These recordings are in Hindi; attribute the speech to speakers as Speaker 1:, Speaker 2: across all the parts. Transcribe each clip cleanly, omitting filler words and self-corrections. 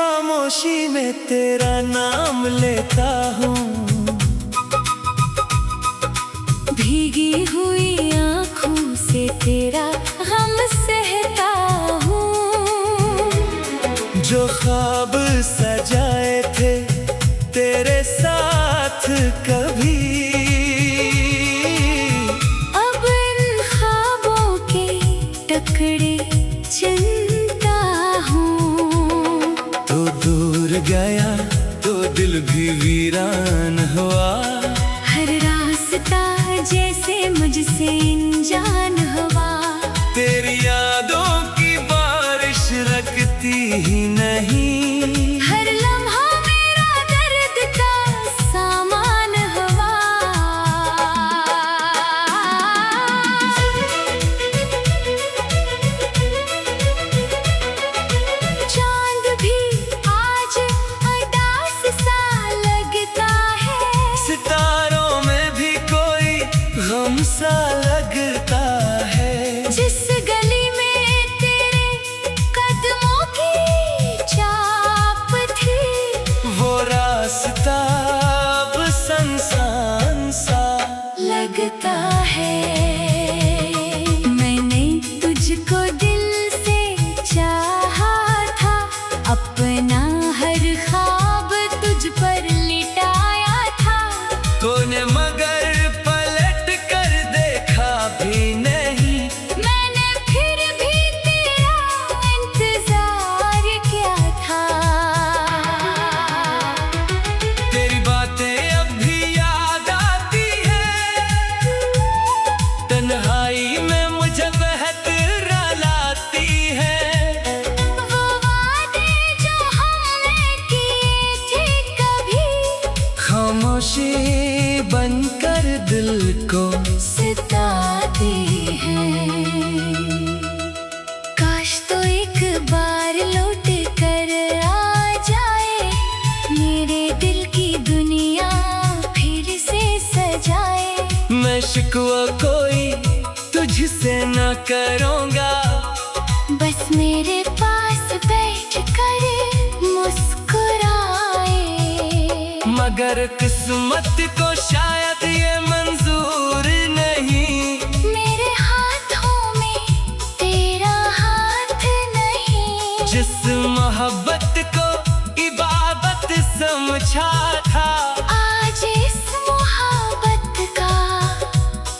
Speaker 1: खामोशी में तेरा नाम लेता हूँ,
Speaker 2: भीगी हुई आँखों से तेरा गम सहता हूँ।
Speaker 1: जो ख्वाब सजाए थे तेरे साथ कभी,
Speaker 2: अब इन ख्वाबों के टुकड़े चुनता हूँ।
Speaker 1: तो दूर गया तो दिल भी वीरान हुआ,
Speaker 2: हर रास्ता जैसे मुझसे अनजान हुआ।
Speaker 1: तेरी यादों की बारिश रखती ही नहीं,
Speaker 2: हर लम्हा मेरा दर्द का सामान हुआ। चांद भी आज उदास सा लगता है,
Speaker 1: सितारों में भी कोई गम सा लगता है।
Speaker 2: जिस गली में तेरे कदमों की छाप थी,
Speaker 1: वो रास्ता अब सुनसान सा
Speaker 2: लगता है। मैंने तुझको दिल से चाहा था, अपना हर ख्वाब तुझ पर लिटाया था।
Speaker 1: तूने मगर पलट कर देखा भी नहीं,
Speaker 2: मैंने फिर भी तेरा इंतजार किया था।
Speaker 1: तेरी बातें अब भी याद आती है, तन्हाई में मुझे बहतरा लाती है।
Speaker 2: वो वादे जो हमने किए थे कभी,
Speaker 1: खामोशी बनकर दिल को
Speaker 2: सताती हैं। काश तो एक बार लौट कर आ जाए, मेरे दिल की दुनिया फिर से सजाए।
Speaker 1: मैं शिकवा कोई तुझसे न करूँगा,
Speaker 2: बस मेरे पास बैठ कर मुस्कुराए।
Speaker 1: मगर किस्मत को शायद ये मंजूर नहीं,
Speaker 2: मेरे हाथों में तेरा हाथ नहीं।
Speaker 1: जिस मोहब्बत को इबादत समझा था,
Speaker 2: आज इस मोहब्बत का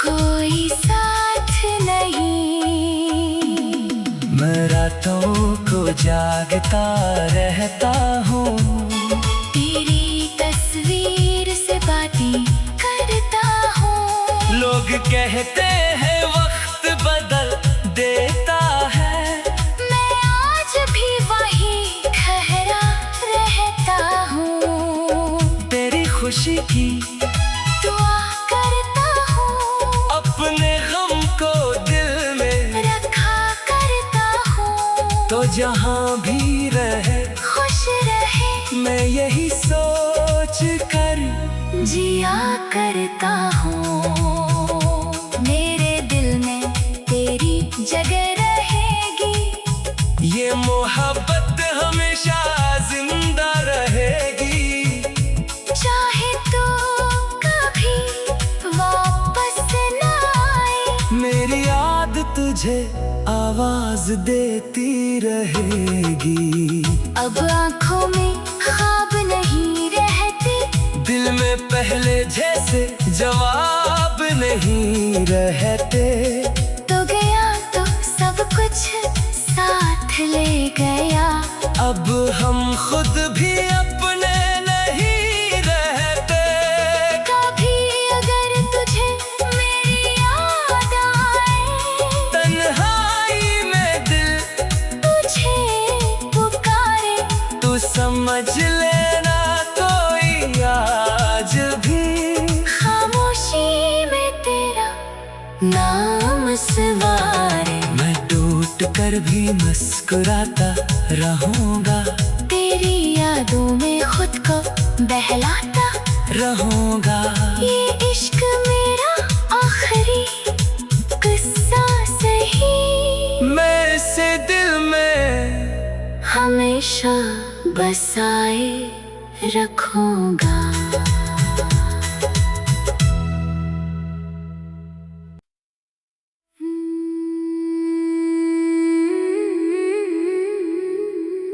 Speaker 2: कोई साथ नहीं।
Speaker 1: मैं रातों को जागता रहता हूँ,
Speaker 2: तेरी तस्वीर से बातें करता हूँ।
Speaker 1: लोग कहते हैं वक्त बदल देता है,
Speaker 2: मैं आज भी वही ठहरा रहता हूँ।
Speaker 1: तेरी खुशी की
Speaker 2: दुआ करता हूँ,
Speaker 1: अपने गम को दिल में
Speaker 2: रखा करता हूँ।
Speaker 1: तो जहाँ भी रहे
Speaker 2: खुश रहे,
Speaker 1: मैं यही सोच कर
Speaker 2: जिया करता हूँ। मेरे दिल में तेरी जगह रहेगी,
Speaker 1: ये मोहब्बत हमेशा जिंदा रहेगी।
Speaker 2: चाहे तो कभी वापस न आए,
Speaker 1: मेरी याद तुझे आवाज देती रहेगी।
Speaker 2: अब आँखों में ख्वाब नहीं रहते,
Speaker 1: दिल में पहले जैसे जवाब नहीं रहते।
Speaker 2: तो गया तो सब कुछ साथ ले गया।
Speaker 1: अब हम खुद भी अपने नहीं रहते,
Speaker 2: कभी अगर तुझे मेरी याद आए,
Speaker 1: तन्हाई में दिल
Speaker 2: तुझे पुकारे,
Speaker 1: तू समझ लेना कोई आज भी
Speaker 2: खामोशी में तेरा नाम सवारे।
Speaker 1: मैं टूट कर भी मुस्कुराता रहूंगा,
Speaker 2: तेरी यादों में खुद को बहलाता
Speaker 1: रहूंगा।
Speaker 2: ये इश्क मेरा आखिरी किस्सा सही,
Speaker 1: मैं इसे दिल में
Speaker 2: हमेशा हमेशा बसाए रखूंगा।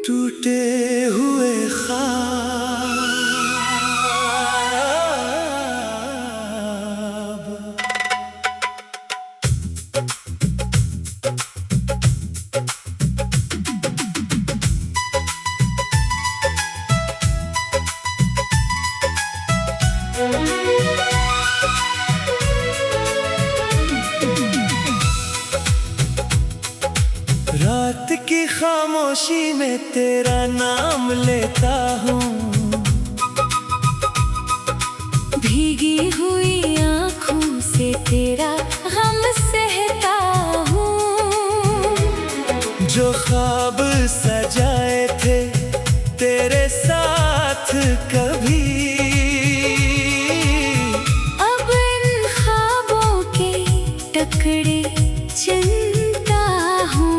Speaker 1: टूटे हुए ख्वाब रात की खामोशी में तेरा नाम लेता हूँ,
Speaker 2: भीगी हुई आँखों से तेरा गम सहता हूँ।
Speaker 1: जो ख्वाब सजाए थे तेरे साथ कभी,
Speaker 2: अब इन ख्वाबों के टुकड़े चुनता हूँ।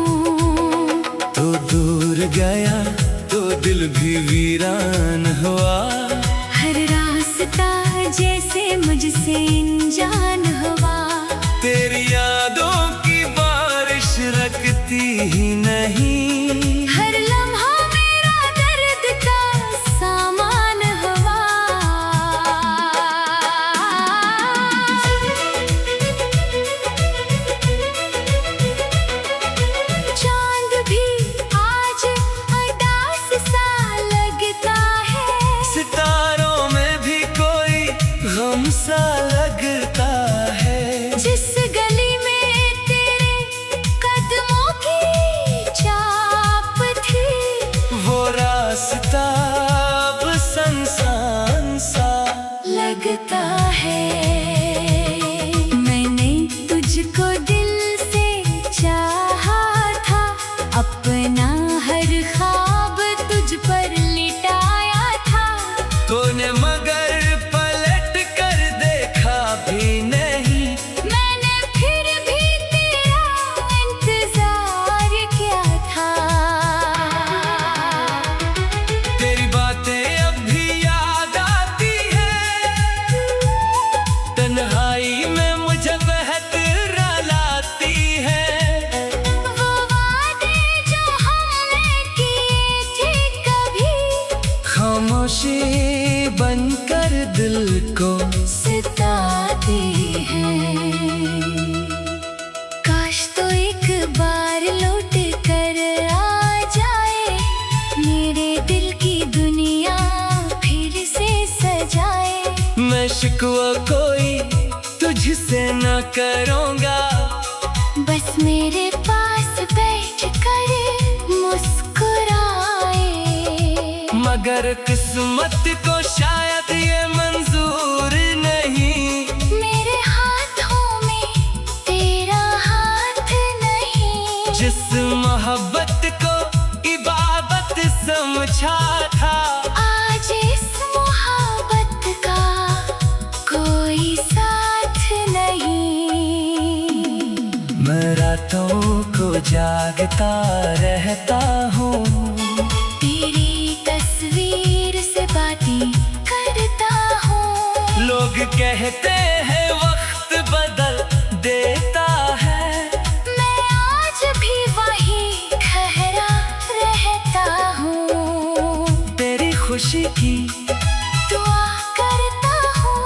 Speaker 1: तो दूर गया तो दिल भी वीरान हुआ,
Speaker 2: हर रास्ता जैसे मुझसे अनजान हुआ।
Speaker 1: तेरी यादों की बारिश रखती ही नहीं,
Speaker 2: हर लम्हा मेरा दर्द का सामान हुआ। चांद भी आज उदास सा लगता है,
Speaker 1: सितारों में भी कोई गम सा लगता है।
Speaker 2: जिस गली में तेरे कदमों की छाप थी,
Speaker 1: वो रास्ता अब सुनसान सा
Speaker 2: लगता है। मैंने तुझको दिल से चाहा था, अपना हर ख्वाब तुझ पर लिटाया था।
Speaker 1: तूने मगर पलट कर देखा भी नहीं,
Speaker 2: मैंने फिर भी तेरा इंतजार किया था।
Speaker 1: तेरी बातें अब भी याद आती है, तन्हाई में मुझे बहतरा लाती है।
Speaker 2: वो वादे जो हमने किए थे कभी,
Speaker 1: खामोशी बनकर दिल को
Speaker 2: सताती है। काश तो एक बार लौट कर आ जाए, मेरे दिल की दुनिया फिर से सजाए।
Speaker 1: मैं शिकवा कोई तुझसे न करूँगा,
Speaker 2: बस मेरे पास बैठ कर मुस्कुराए।
Speaker 1: मगर किस्मत को शायद ये मंजूर नहीं,
Speaker 2: मेरे हाथों में तेरा हाथ नहीं।
Speaker 1: जिस मोहब्बत को इबादत समझा था,
Speaker 2: आज इस मोहब्बत का कोई साथ नहीं।
Speaker 1: मैं रातों को जागता रहता हूँ,
Speaker 2: तेरी तस्वीर से बातें करता हूँ।
Speaker 1: लोग कहते हैं वक्त बदल देता है,
Speaker 2: मैं आज भी वही ठहरा रहता हूँ।
Speaker 1: तेरी खुशी की
Speaker 2: दुआ करता हूँ,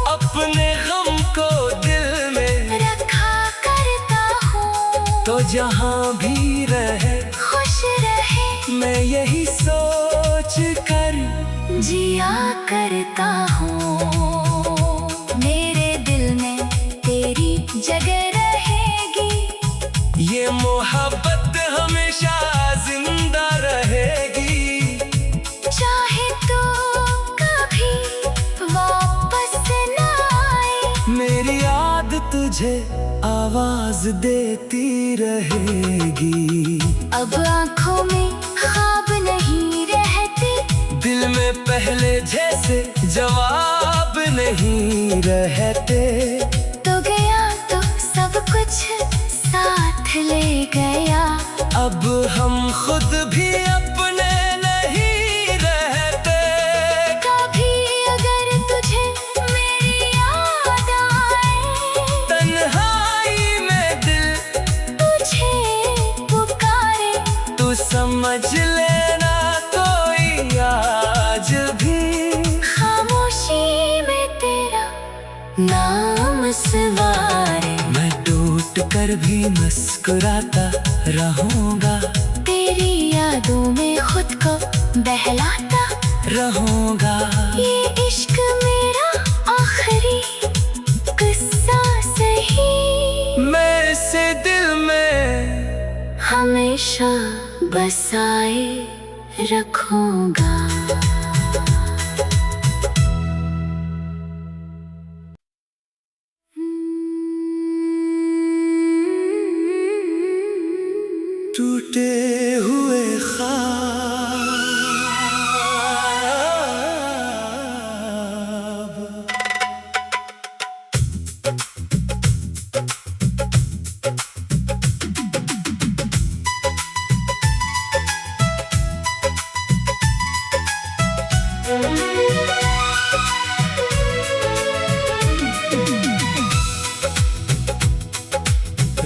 Speaker 1: अपने गम को दिल में
Speaker 2: रखा करता हूँ।
Speaker 1: तो जहाँ भी रहे
Speaker 2: खुश रहे,
Speaker 1: मैं यही सोच कर
Speaker 2: जिया करता हूँ। मेरे दिल में तेरी जगह रहेगी,
Speaker 1: ये मोहब्बत हमेशा जिंदा रहेगी।
Speaker 2: चाहे तो कभी वापस न आए,
Speaker 1: मेरी याद तुझे आवाज देती रहेगी।
Speaker 2: अब आँखों में ख्वाब नहीं रहते,
Speaker 1: दिल में पहले जैसे जवाब नहीं रहते।
Speaker 2: तो गया तो सब कुछ साथ ले गया।
Speaker 1: अब हम खुद भी अपने समझ लेना कोई आज भी
Speaker 2: खामोशी में तेरा नाम सवारे।
Speaker 1: मैं टूट कर भी मुस्कुराता रहूंगा,
Speaker 2: तेरी यादों में खुद को बहलाता
Speaker 1: रहूंगा।
Speaker 2: ये इश्क मेरा आखिरी किस्सा सही,
Speaker 1: मैं इसे दिल में
Speaker 2: हमेशा बसाए रखूंगा।
Speaker 1: टूटे हुए ख्वाब,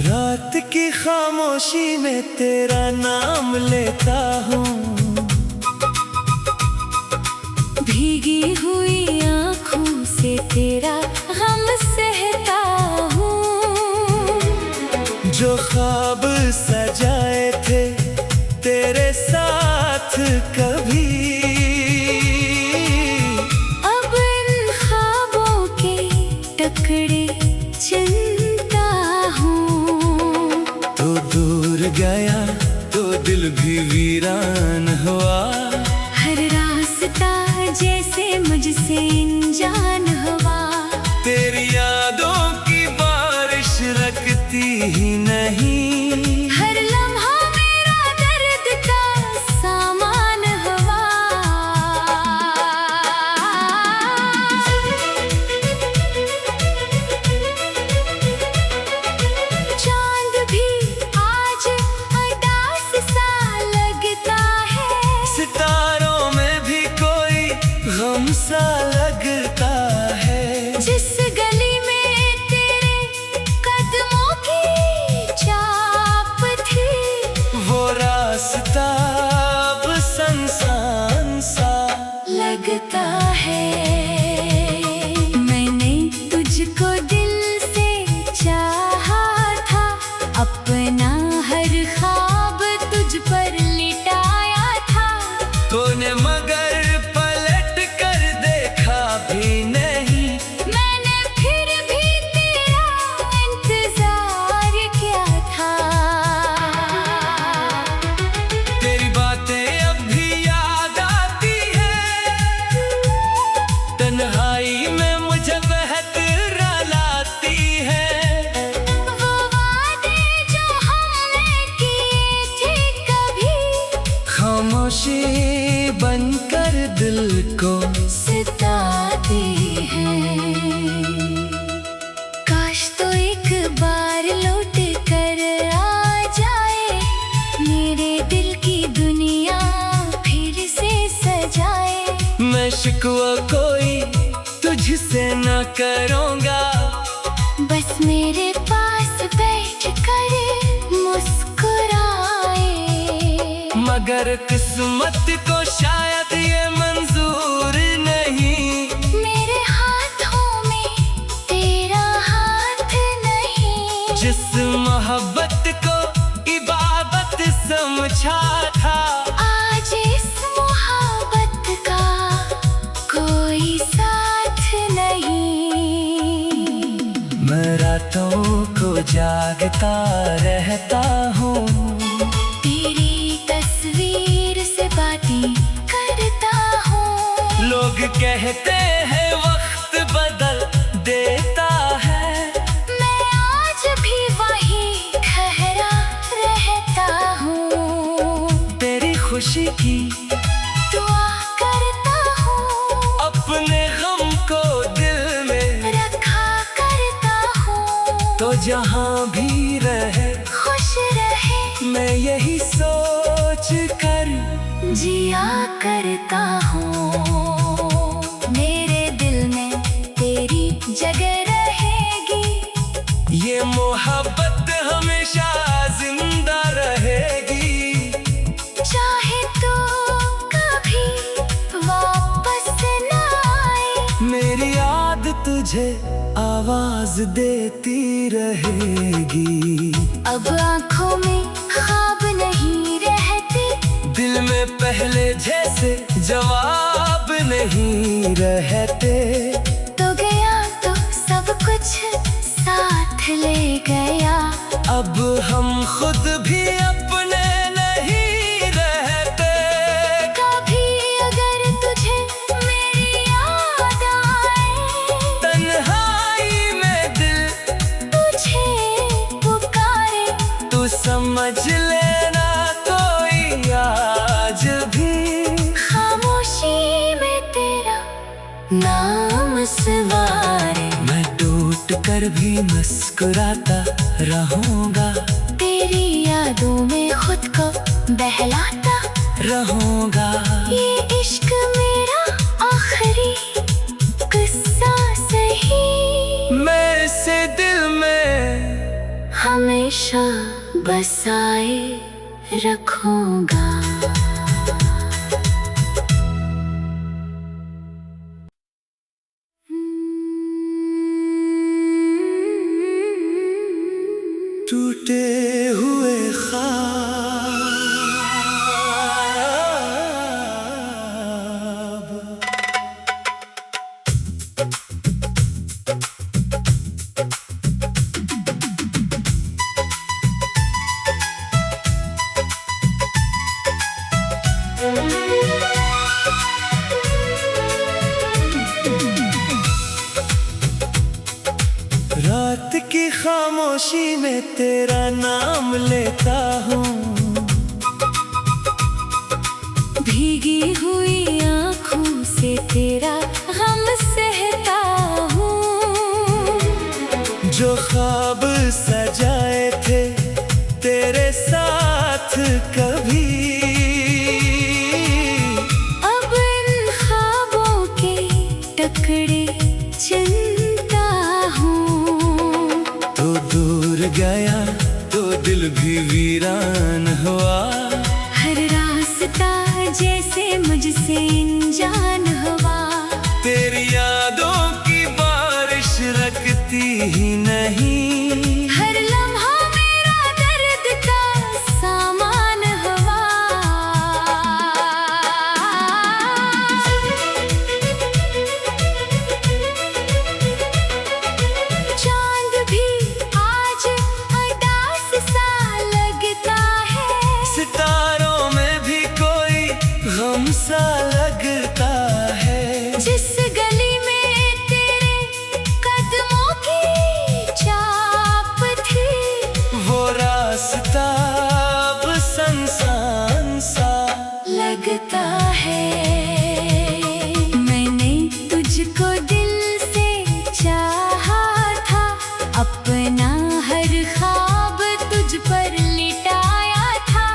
Speaker 1: रात की खामोशी में तेरा नाम लेता हूँ,
Speaker 2: भीगी हुई आँखों से तेरा गम सहता हूँ।
Speaker 1: जो ख्वाब सजाए थे तेरे साथ कभी,
Speaker 2: अब इन ख्वाबों के टुकड़े चुनता हूँ।
Speaker 1: तो दूर गया तो दिल भी वीरान हुआ,
Speaker 2: हर रास्ता जैसे मुझसे अनजान हुआ।
Speaker 1: तेरी यादों की बारिश रखती ही नहीं,
Speaker 2: हर लम्हा मेरा दर्द का सामान हुआ। चांद भी आज उदास सा लगता है,
Speaker 1: सितारों में भी कोई गम सा लगता है।
Speaker 2: जिस गली में तेरे कदमों की छाप थी,
Speaker 1: वो रास्ता अब सुनसान सा
Speaker 2: लगता है। मैंने तुझको दिल से चाहा था, अपना हर ख्वाब तुझ पर लिटाया था।
Speaker 1: तूने मगर पलट कर देखा भी नहीं,
Speaker 2: मैंने फिर भी तेरा इंतजार किया था।
Speaker 1: तेरी बातें अब भी याद आती है, तन्हाई में मुझे बहतरा लाती है।
Speaker 2: वो वादे जो हमने किए थे कभी,
Speaker 1: खामोशी बनकर दिल को
Speaker 2: सताती है। काश तो एक बार लौट कर आ जाए, मेरे दिल की दुनिया फिर से सजाए।
Speaker 1: मैं शिकवा कोई तुझसे न करूँगा,
Speaker 2: बस मेरे पास बैठ कर मुस्कुराए।
Speaker 1: मगर किस्मत को शायद ये मंजूर नहीं,
Speaker 2: मेरे हाथों में तेरा हाथ नहीं।
Speaker 1: जिस मोहब्बत को इबादत समझा था,
Speaker 2: आज इस मोहब्बत का कोई साथ नहीं।
Speaker 1: मैं रातों को जागता रहता हूँ,
Speaker 2: तेरी तस्वीर से बातें करता हूँ।
Speaker 1: लोग कहते हैं वक्त बदल देता है,
Speaker 2: मैं आज भी वही ठहरा रहता हूँ।
Speaker 1: तेरी खुशी की
Speaker 2: दुआ करता हूँ,
Speaker 1: अपने गम को दिल में
Speaker 2: रखा करता हूँ।
Speaker 1: तो जहाँ भी रहे
Speaker 2: खुश रहे,
Speaker 1: मैं यही सोच कर
Speaker 2: जिया करता हूँ। मेरे दिल में तेरी जगह रहेगी,
Speaker 1: ये मोहब्बत हमेशा जिंदा रहेगी। आवाज देती रहेगी।
Speaker 2: अब आंखों में ख्वाब नहीं रहते,
Speaker 1: दिल में पहले जैसे जवाब नहीं रहते।
Speaker 2: तो गया तो सब कुछ साथ ले गया,
Speaker 1: अब हम खुद भी अपने नहीं रहते।
Speaker 2: कभी अगर तुझे मेरी याद आए,
Speaker 1: तन्हाई में दिल
Speaker 2: तुझे पुकारे,
Speaker 1: तू समझ लेना कोई आज भी
Speaker 2: खामोशी में तेरा नाम सवारे।
Speaker 1: मैं टूट कर भी मुस्कुराता रहूंगा,
Speaker 2: तेरी यादों में खुद को बहलाता
Speaker 1: रहूंगा।
Speaker 2: ये इश्क मेरा आखिरी किस्सा सही,
Speaker 1: मैं इसे दिल में
Speaker 2: हमेशा बसाए रखूंगा।
Speaker 1: टूटे हुए ख्वाब रात की खामोशी में तेरा नाम लेता हूँ,
Speaker 2: भीगी हुई आँखों से तेरा गम सहता हूँ।
Speaker 1: जो ख्वाब सजाए थे तेरे साथ कभी,
Speaker 2: अब इन ख्वाबों के टुकड़े चुनता हूँ।
Speaker 1: तो दूर गया तो दिल भी वीरान हुआ,
Speaker 2: हर रास्ता जैसे मुझसे अनजान हुआ।
Speaker 1: तेरी यादों की बारिश रखती ही नहीं,
Speaker 2: हर लम्हा मेरा दर्द का सामान हुआ। चांद भी आज उदास सा लगता है,
Speaker 1: सितारों में भी कोई गम सा लगता है।
Speaker 2: जिस गली में तेरे कदमों की छाप थी,
Speaker 1: वो रास्ता अब सुनसान सा
Speaker 2: लगता है। मैंने तुझको दिल से चाहा था, अपना हर ख्वाब तुझ पर लिटाया था।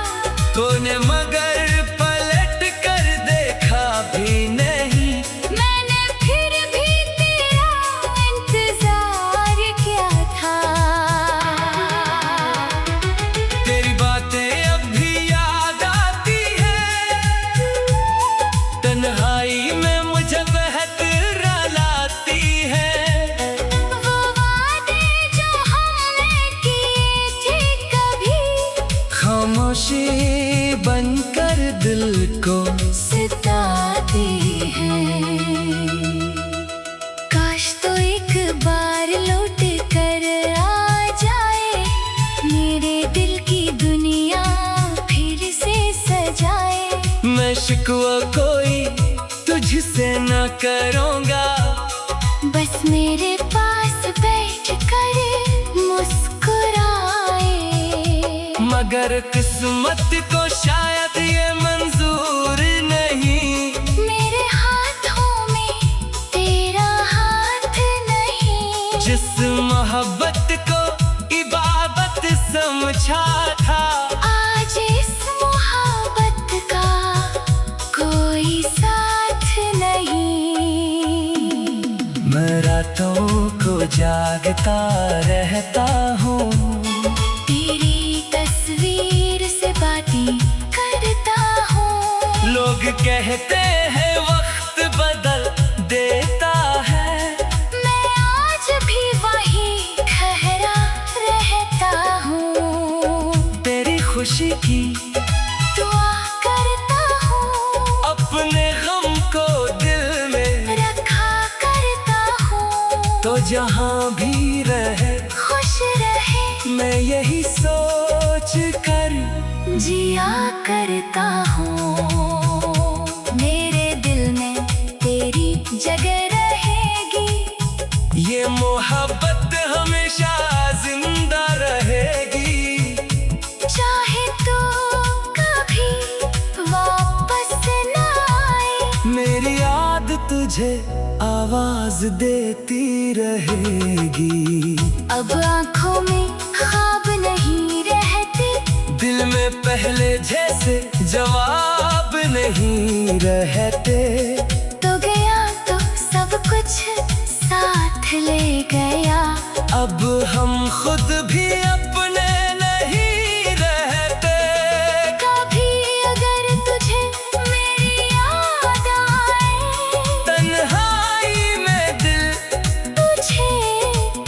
Speaker 1: तूने मगर पलट कर देखा भी नहीं,
Speaker 2: मैंने फिर भी तेरा इंतजार किया था।
Speaker 1: तेरी बातें अब भी याद आती है, तन्हाई में मुझे बहतरा लाती है।
Speaker 2: वो वादे जो हमने किए थे कभी,
Speaker 1: खामोशी बनकर दिल को
Speaker 2: सताती हैं। काश तो एक बार लौट कर आ जाए, मेरे दिल की दुनिया फिर से सजाए।
Speaker 1: मैं शिकवा कोई तुझसे न करूँगा,
Speaker 2: बस मेरे पास बैठ कर मुस्कुराए।
Speaker 1: मगर किस्मत को शायद ये मंजूर नहीं,
Speaker 2: मेरे हाथों में तेरा हाथ नहीं।
Speaker 1: जिस मोहब्बत को इबादत समझा था,
Speaker 2: आज इस मोहब्बत का कोई साथ नहीं।
Speaker 1: मैं रातों को जागता रहता हूँ,
Speaker 2: तेरी तस्वीर से बातें करता हूँ।
Speaker 1: लोग कहते हैं वक्त बदल देता है,
Speaker 2: मैं आज भी वही की दुआ करता हूँ,
Speaker 1: अपने गम को दिल में
Speaker 2: रखा करता हूँ।
Speaker 1: तो जहाँ भी रहे
Speaker 2: खुश रहे,
Speaker 1: मैं यही सोच कर
Speaker 2: जिया करता हूँ। मेरे दिल में तेरी जगह रहेगी,
Speaker 1: ये मोहब्बत हमेशा जिंदा रहेगी।
Speaker 2: चाहे तो कभी वापस न आए,
Speaker 1: मेरी याद तुझे आवाज देती रहेगी।
Speaker 2: अब आँखों में ख्वाब नहीं रहते,
Speaker 1: दिल में पहले जैसे जवाब नहीं रहते।
Speaker 2: तो गया तो सब कुछ साथ ले गया,
Speaker 1: अब हम खुद भी अपने नहीं रहते।
Speaker 2: कभी अगर तुझे मेरी याद आए,
Speaker 1: तन्हाई में दिल
Speaker 2: तुझे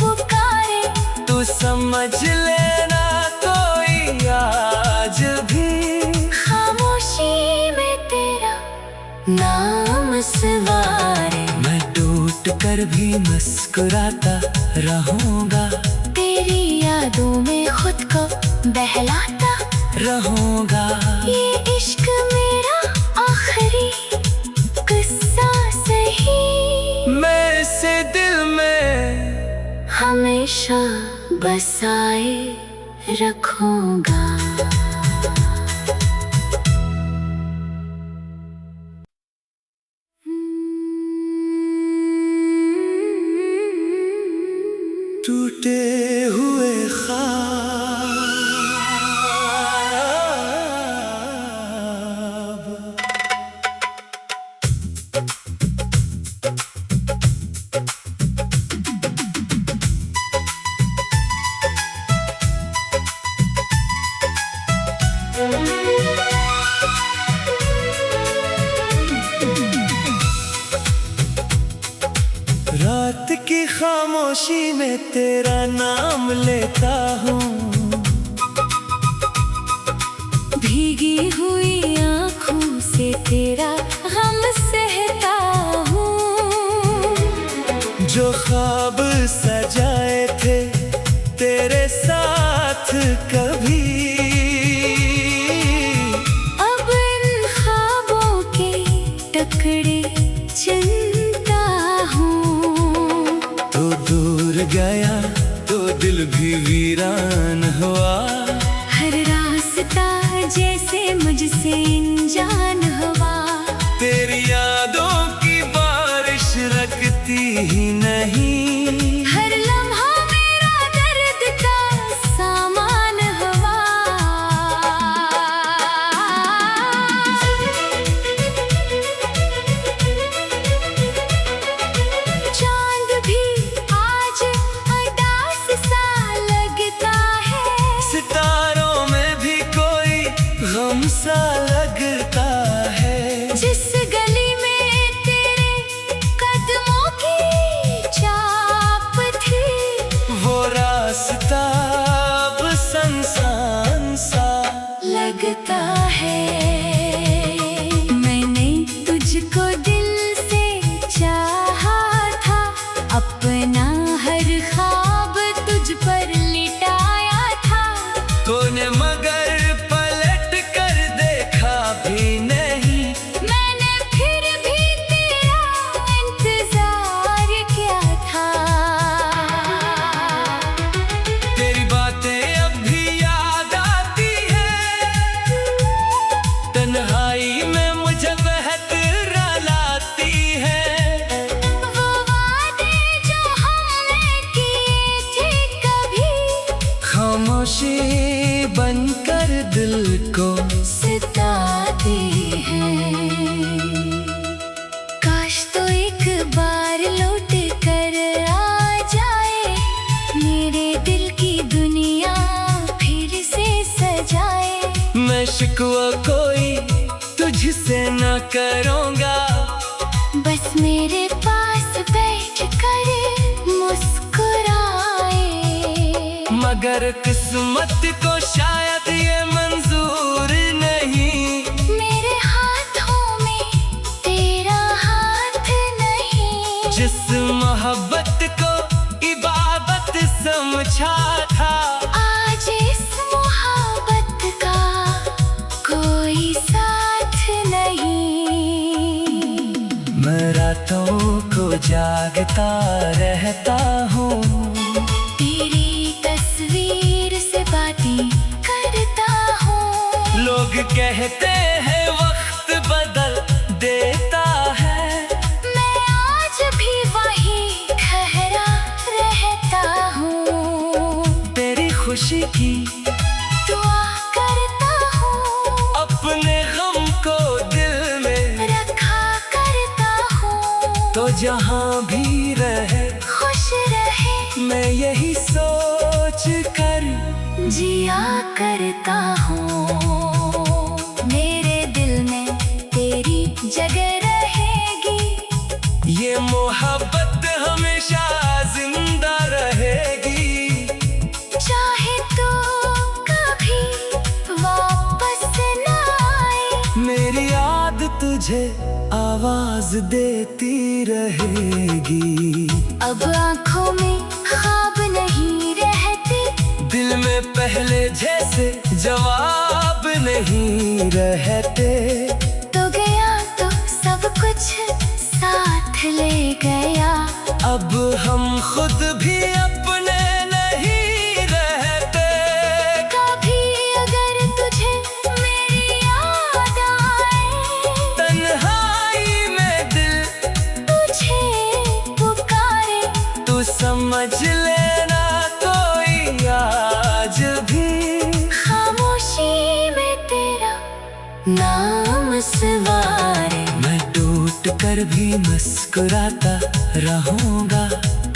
Speaker 2: पुकारे,
Speaker 1: तू समझ लेना कोई आज भी
Speaker 2: खामोशी में तेरा नाम सवारे।
Speaker 1: मैं टूट कर भी मुस्कुराता रहूंगा,
Speaker 2: तेरी यादों में खुद को बहलाता
Speaker 1: रहूंगा।
Speaker 2: ये इश्क मेरा आखिरी किस्सा सही,
Speaker 1: मैं इसे दिल में
Speaker 2: हमेशा बसाए रखूंगा।
Speaker 1: टूटे हुए ख्वाब रात की खामोशी में तेरा नाम लेता हूँ,
Speaker 2: भीगी हुई आँखों से तेरा गम सहता हूँ।
Speaker 1: जो ख्वाब सजाए थे तेरे साथ कभी,
Speaker 2: अब इन ख्वाबों के टुकड़े चुनता हूँ।
Speaker 1: तो दूर गया तो दिल भी वीरान हुआ,
Speaker 2: हर रास्ता जैसे मुझसे अनजान हुआ।
Speaker 1: तेरी यादों की बारिश रखती ही नहीं,
Speaker 2: हर लम्हा मेरा दर्द का सामान हुआ। चांद भी आज उदास सा लगता है,
Speaker 1: सितारों में भी कोई गम सा लगता है।
Speaker 2: जिस गली में तेरे कदमों की छाप थी,
Speaker 1: वो रास्ता अब सुनसान सा
Speaker 2: लगता है। मैंने तुझको दिल से चाहा था, अपना हर ख्वाब तुझ पर लिटाया था।
Speaker 1: तूने मगर पलट कर देखा भी नहीं,
Speaker 2: मैंने फिर भी तेरा इंतजार किया था।
Speaker 1: तेरी बातें अब भी याद आती है, तन्हाई में मुझे बहतरा लाती है।
Speaker 2: वो वादे जो हमने किए थे कभी,
Speaker 1: खामोशी बनकर दिल को
Speaker 2: सताती है। काश तो एक बार लौट कर आ जाए, मेरे दिल की दुनिया फिर से सजाए।
Speaker 1: मैं शिकवा कोई तुझसे न करूँगा,
Speaker 2: बस मेरे पास बैठ कर मुस्कुराए।
Speaker 1: मगर किस्मत को शायद ये मंजूर जागता रहता हूँ।
Speaker 2: तेरी तस्वीर से बातें करता हूँ।
Speaker 1: लोग कहते हैं वक्त बदल देता है,
Speaker 2: मैं आज भी वही ठहरा रहता हूँ।
Speaker 1: तेरी खुशी की
Speaker 2: दुआ करता हूँ,
Speaker 1: अपने गम को दिल में
Speaker 2: रखा करता हूँ।
Speaker 1: तो जहाँ भी रहे
Speaker 2: खुश रहे,
Speaker 1: मैं यही सोच कर
Speaker 2: जिया करता हूँ। मेरे दिल में तेरी जगह रहेगी,
Speaker 1: ये मोहब्बत हमेशा जिंदा रहेगी।
Speaker 2: चाहे तो कभी वापस न आए,
Speaker 1: मेरी याद तुझे आवाज देती रहेगी।
Speaker 2: अब आँखों में ख्वाब नहीं रहते,
Speaker 1: दिल में पहले जैसे जवाब नहीं रहते।
Speaker 2: तो गया तो सब कुछ साथ ले गया।
Speaker 1: अब हम खुद भी अपने नहीं रहते।
Speaker 2: कभी अगर तुझे मेरी याद आए,
Speaker 1: तन्हाई में दिल
Speaker 2: तुझे पुकारे,
Speaker 1: तू समझ लेना कोई आज भी
Speaker 2: खामोशी में तेरा नाम सवारे।
Speaker 1: मैं टूट कर भी मुस्कुराता रहूंगा,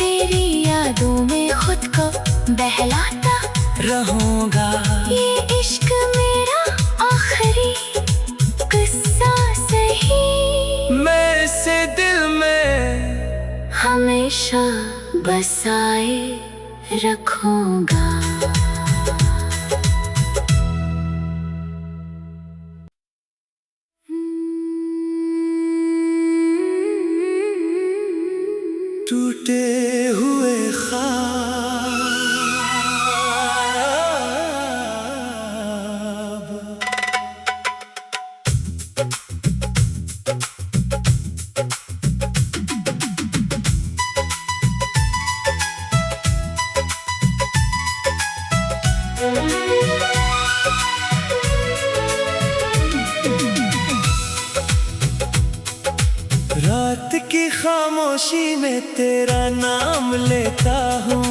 Speaker 2: तेरी यादों में खुद को बहलाता
Speaker 1: रहूंगा।
Speaker 2: ये इश्क मेरा आखिरी किस्सा सही,
Speaker 1: मैं इसे दिल में
Speaker 2: हमेशा बसाए रखूंगा।
Speaker 1: टूटे हुए ख्वाब रात की खामोशी में तेरा नाम लेता हूँ।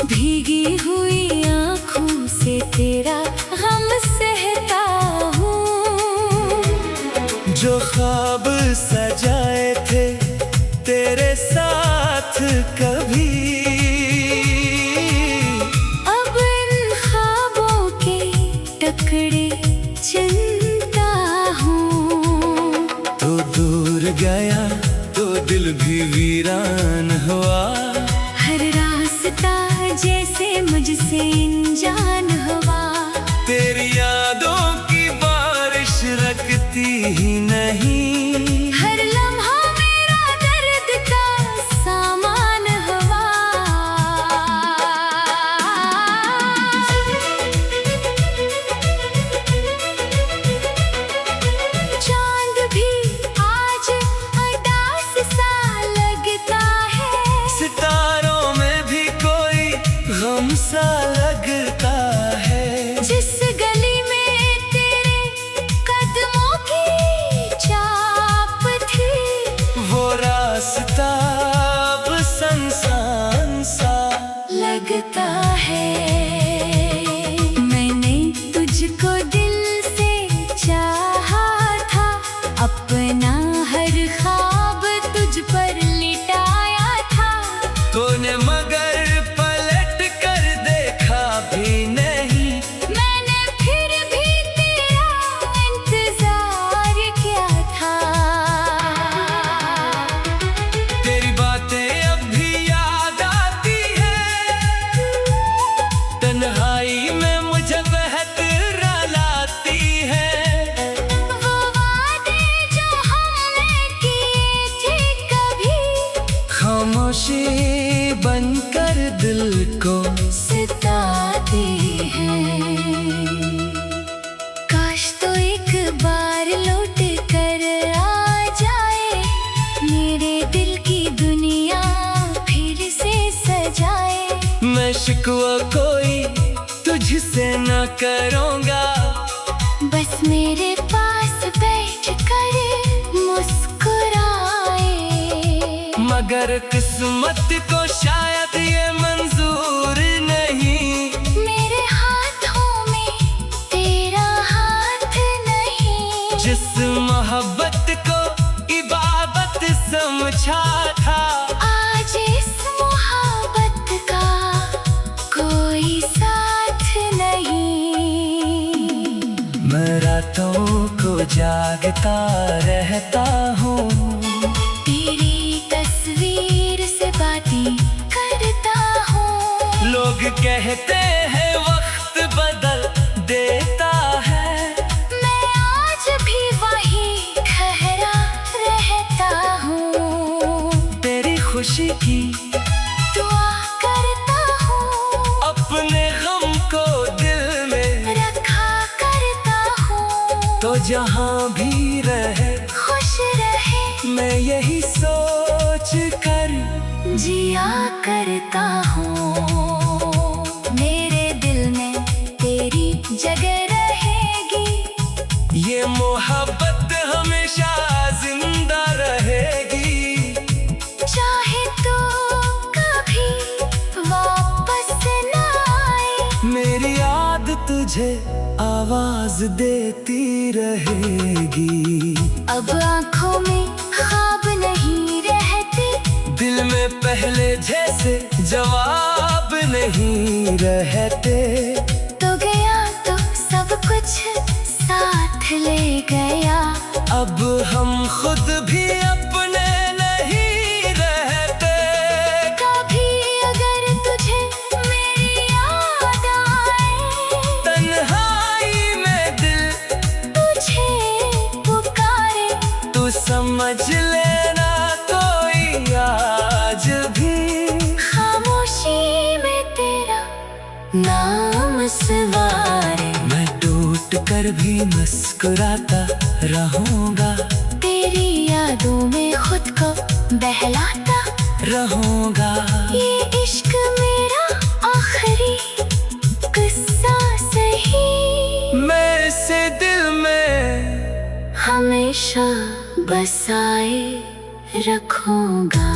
Speaker 2: भीगी हुई आँखों से तेरा गम सहता हूँ।
Speaker 1: जो ख्वाब सजाए थे तेरे साथ कभी,
Speaker 2: अब इन ख्वाबों के टुकड़े चुनता हूँ।
Speaker 1: तो दूर गया तो दिल भी वीरान हुआ।
Speaker 2: हर रास्ता जैसे मुझसे अनजान हुआ।
Speaker 1: तेरी यादों की बारिश रखती ही नहीं,
Speaker 2: हर लम्हा मेरा दर्द का सामान हुआ। चांद भी आज उदास सा लगता है,
Speaker 1: सितारों में भी कोई गम सा लगता शिकवा कोई तुझसे न करूँगा,
Speaker 2: बस मेरे पास बैठ कर मुस्कुराए।
Speaker 1: मगर किस्मत को शायद ये मंजूर नहीं,
Speaker 2: मेरे हाथों में तेरा हाथ नहीं।
Speaker 1: जिस मोहब्बत को इबादत समझा था,
Speaker 2: आज इस मोहब्बत का कोई साथ नहीं।
Speaker 1: मैं रातों को जागता रहता हूँ,
Speaker 2: तेरी तस्वीर से बातें करता हूँ।
Speaker 1: लोग कहते हैं वक्त बदल देता है,
Speaker 2: मैं आज भी वही ठहरा रहता हूँ।
Speaker 1: तेरी खुशी की
Speaker 2: दुआ करता हूँ,
Speaker 1: अपने गम को दिल में
Speaker 2: रखा करता हूँ।
Speaker 1: तो जहाँ भी रहे
Speaker 2: खुश रहे,
Speaker 1: मैं यही सोच कर
Speaker 2: जिया करता हूँ। मेरे दिल में तेरी जगह रहेगी,
Speaker 1: ये मोहब्बत हमेशा जिंदा रहेगी।
Speaker 2: चाहे तो कभी वापस न आए,
Speaker 1: मेरी याद तुझे आवाज देती रहेगी।
Speaker 2: अब आँखों में ख्वाब नहीं रहते,
Speaker 1: दिल में पहले जैसे जवाब नहीं रहते।
Speaker 2: तो गया तो सब कुछ साथ ले गया,
Speaker 1: अब हम खुद भी अपने नहीं रहते।
Speaker 2: कभी अगर तुझे मेरी याद आए,
Speaker 1: तन्हाई में दिल
Speaker 2: तुझे पुकारे,
Speaker 1: तू समझ लेना कोई आज भी
Speaker 2: खामोशी में तेरा नाम सवारे।
Speaker 1: मैं टूट कर भी मुस्कुराता रहूंगा,
Speaker 2: तेरी यादों में खुद को बहलाता
Speaker 1: रहूंगा।
Speaker 2: ये इश्क मेरा आखिरी किस्सा सही,
Speaker 1: मैं इसे दिल में
Speaker 2: हमेशा बसाए रखूंगा।